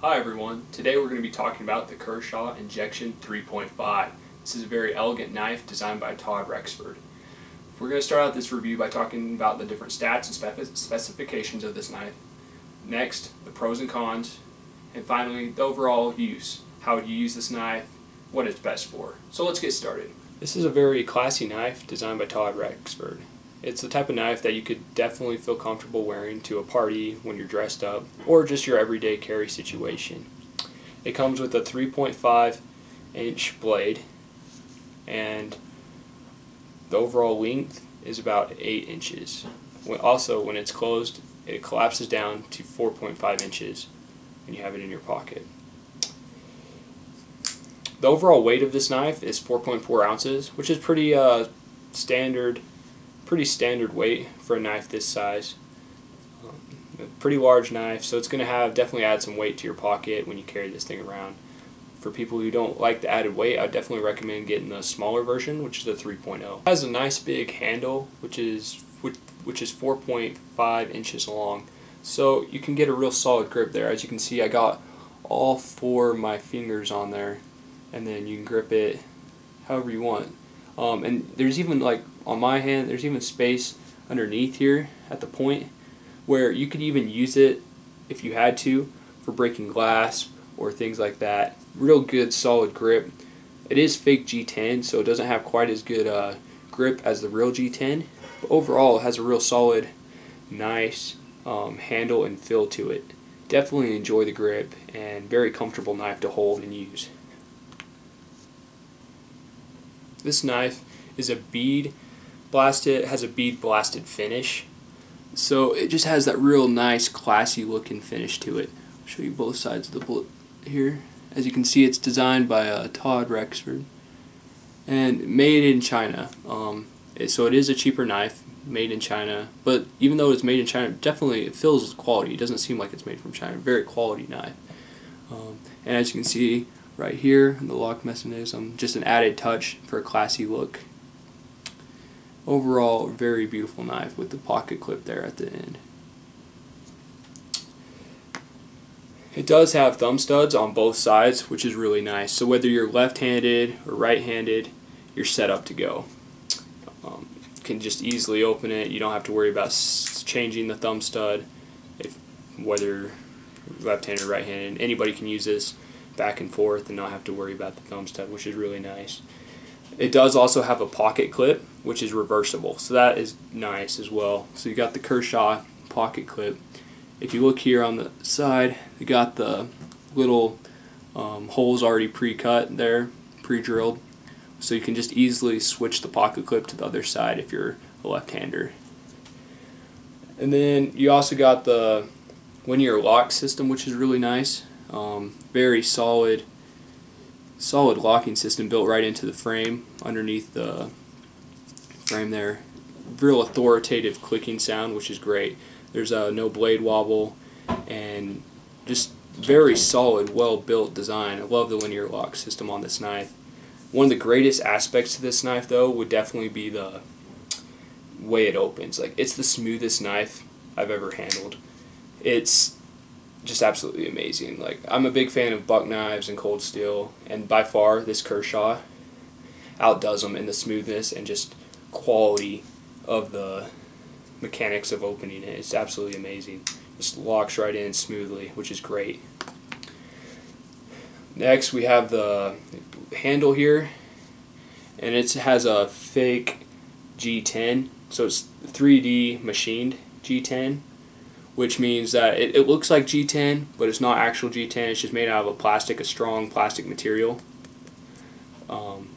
Hi everyone, today we're going to be talking about the Kershaw Injection 3.5. This is a very elegant knife designed by Todd Rexford. We're going to start out this review by talking about the different stats and specifications of this knife. Next, the pros and cons, and finally the overall use, how you use this knife, what it's best for. So let's get started. This is a very classy knife designed by Todd Rexford. It's the type of knife that you could definitely feel comfortable wearing to a party when you're dressed up, or just your everyday carry situation. It comes with a 3.5-inch blade, and the overall length is about 8 inches. Also, when it's closed, it collapses down to 4.5 inches, and you have it in your pocket. The overall weight of this knife is 4.4 ounces, which is pretty standard weight for a knife this size. A pretty large knife, so it's going to definitely add some weight to your pocket when you carry this thing around. For people who don't like the added weight, I would definitely recommend getting the smaller version, which is the 3.0. It has a nice big handle, which is 4.5 inches long, so you can get a real solid grip there. As you can see, I got all 4 of my fingers on there, and then you can grip it however you want. And there's even, like on my hand, there's even space underneath here at the point where you could even use it, if you had to, for breaking glass or things like that. Real good solid grip. It is fake G10, so it doesn't have quite as good grip as the real G10, but overall it has a real solid, nice handle and feel to it. Definitely enjoy the grip, and very comfortable knife to hold and use. This knife is a bead-blasted, has a bead-blasted finish, so it just has that real nice, classy looking finish to it. I'll show you both sides of the bullet here. As you can see, it's designed by Todd Rexford and made in China. So it is a cheaper knife, made in China, but even though it's made in China, definitely it feels quality. It doesn't seem like it's made from China. Very quality knife. And as you can see right here, the lock mechanism, just an added touch for a classy look. Overall, very beautiful knife with the pocket clip there at the end. It does have thumb studs on both sides, which is really nice. So whether you're left-handed or right-handed, you're set up to go. You can just easily open it. You don't have to worry about changing the thumb stud, whether left-handed or right-handed. Anybody can use this back and forth and not have to worry about the thumb stud, which is really nice. It does also have a pocket clip, which is reversible, so that is nice as well. So you got the Kershaw pocket clip. If you look here on the side, you got the little holes already pre-cut there, pre-drilled, so you can just easily switch the pocket clip to the other side if you're a left-hander. And then you also got the linear lock system, which is really nice. Very solid locking system built right into the frame, underneath the frame there. Real authoritative clicking sound, which is great. There's no blade wobble, and just very solid, well-built design. I love the linear lock system on this knife. One of the greatest aspects to this knife, though, would definitely be the way it opens. Like, it's the smoothest knife I've ever handled. It's just absolutely amazing. Like, I'm a big fan of buck knives and cold steel, and by far this Kershaw outdoes them in the smoothness and just quality of the mechanics of opening it. It's absolutely amazing. Just locks right in smoothly, which is great. Next we have the handle here, and it has a fake G10, so it's 3D machined G10, which means that it looks like G10, but it's not actual G10. It's just made out of a strong plastic material.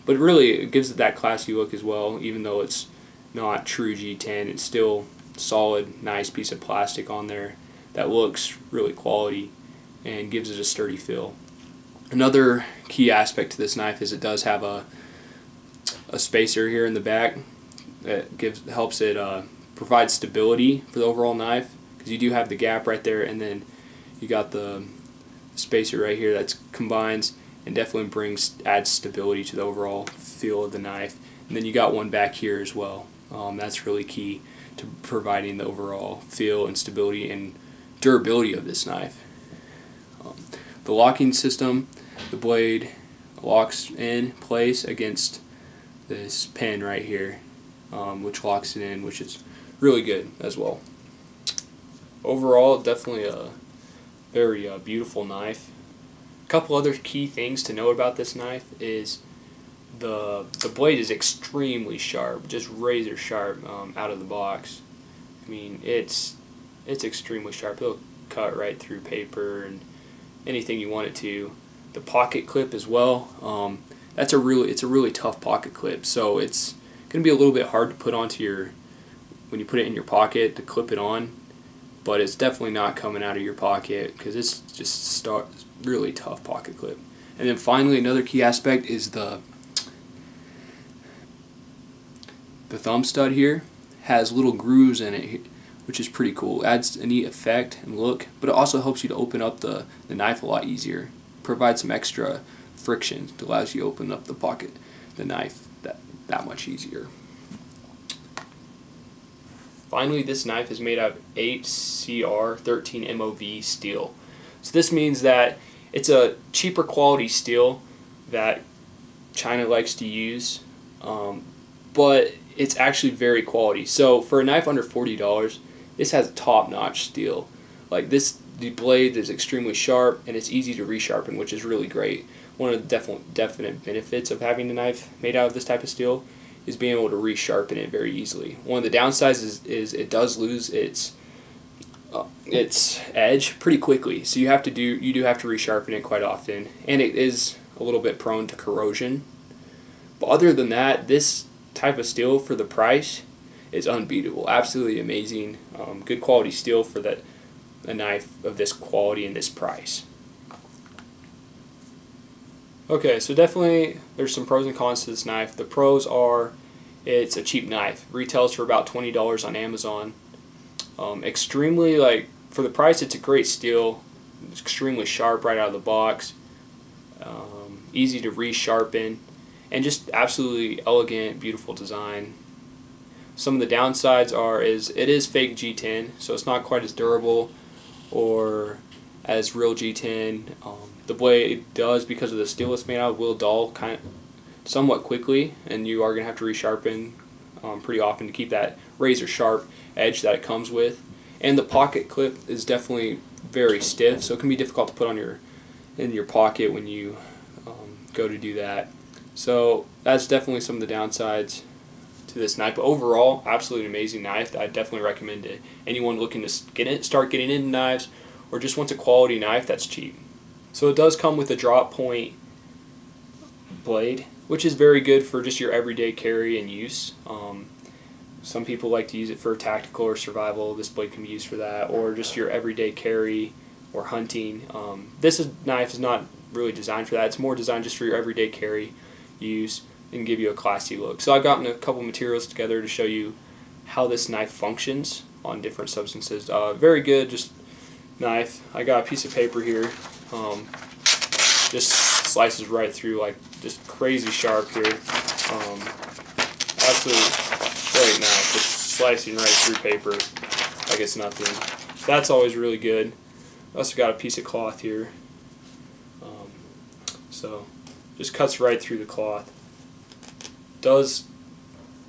But really, it gives it that classy look as well, even though it's not true G10. It's still solid, nice piece of plastic on there that looks really quality and gives it a sturdy feel. Another key aspect to this knife is it does have a spacer here in the back that helps it provide stability for the overall knife, because you do have the gap right there, and then you got the spacer right here that combines and definitely adds stability to the overall feel of the knife. And then you got one back here as well. That's really key to providing the overall feel and stability and durability of this knife. the locking system, the blade locks in place against this pin right here, which locks it in, which is really good as well. Overall, definitely a very beautiful knife. A couple other key things to know about this knife is the blade is extremely sharp, just razor sharp out of the box. I mean, it's extremely sharp. It'll cut right through paper and anything you want it to. The pocket clip as well. It's a really tough pocket clip, so it's going to be a little bit hard to put onto when you put it in your pocket to clip it on. But it's definitely not coming out of your pocket because it's just really tough pocket clip. And then finally, another key aspect is the thumb stud here has little grooves in it, which is pretty cool. Adds a neat effect and look, but it also helps you to open up the knife a lot easier. Provides some extra friction that allows you to open up the knife that much easier. Finally, this knife is made out of 8CR13 MOV steel. So this means that it's a cheaper quality steel that China likes to use, but it's actually very quality. So for a knife under $40, this has top-notch steel. Like the blade is extremely sharp and it's easy to resharpen, which is really great. One of the definite benefits of having a knife made out of this type of steel is being able to resharpen it very easily. One of the downsides is it does lose its edge pretty quickly, so you do have to resharpen it quite often, and it is a little bit prone to corrosion. But other than that, this type of steel for the price is unbeatable. Absolutely amazing, good quality steel for a knife of this quality and this price. Okay, so definitely there's some pros and cons to this knife. The pros are it's a cheap knife. Retails for about $20 on Amazon. Extremely, for the price, it's a great steel. It's extremely sharp right out of the box. Easy to resharpen, and just absolutely elegant, beautiful design. Some of the downsides it is fake G10, so it's not quite as durable or as real G10. The blade does, because of the steel it's made out of, will dull somewhat quickly, and you are going to have to resharpen pretty often to keep that razor sharp edge that it comes with. And the pocket clip is definitely very stiff, so it can be difficult to put on in your pocket when you go to do that. So that's definitely some of the downsides to this knife. But overall, absolutely amazing knife that I definitely recommend to anyone looking to start getting into knives, or just wants a quality knife that's cheap. So it does come with a drop point blade, which is very good for just your everyday carry and use. Some people like to use it for tactical or survival. This blade can be used for that, or just your everyday carry or hunting. This knife is not really designed for that. It's more designed just for your everyday carry use and give you a classy look. So I've gotten a couple materials together to show you how this knife functions on different substances. Very good, just knife. I got a piece of paper here. Just slices right through, just crazy sharp here. Absolutely great knife, just slicing right through paper like it's nothing. So that's always really good. I also got a piece of cloth here. So just cuts right through the cloth. Does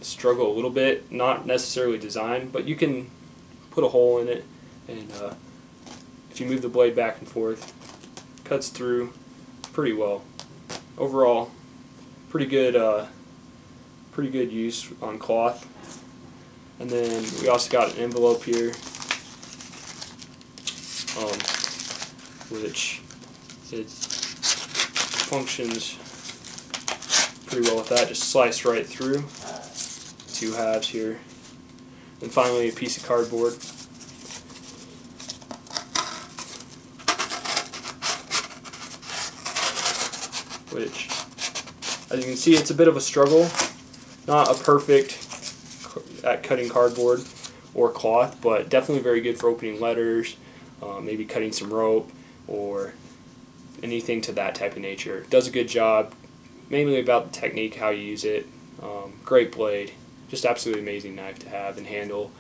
struggle a little bit, not necessarily designed, but you can put a hole in it, and if you move the blade back and forth, cuts through pretty well. Overall, pretty good use on cloth. And then we also got an envelope here, which it functions pretty well with that. Just slice right through. Two halves here. And finally, a piece of cardboard. Which, as you can see, it's a bit of a struggle. Not a perfect at cutting cardboard or cloth, but definitely very good for opening letters, maybe cutting some rope, or anything to that type of nature. It does a good job, mainly about the technique, how you use it. Great blade, just absolutely amazing knife to have and handle.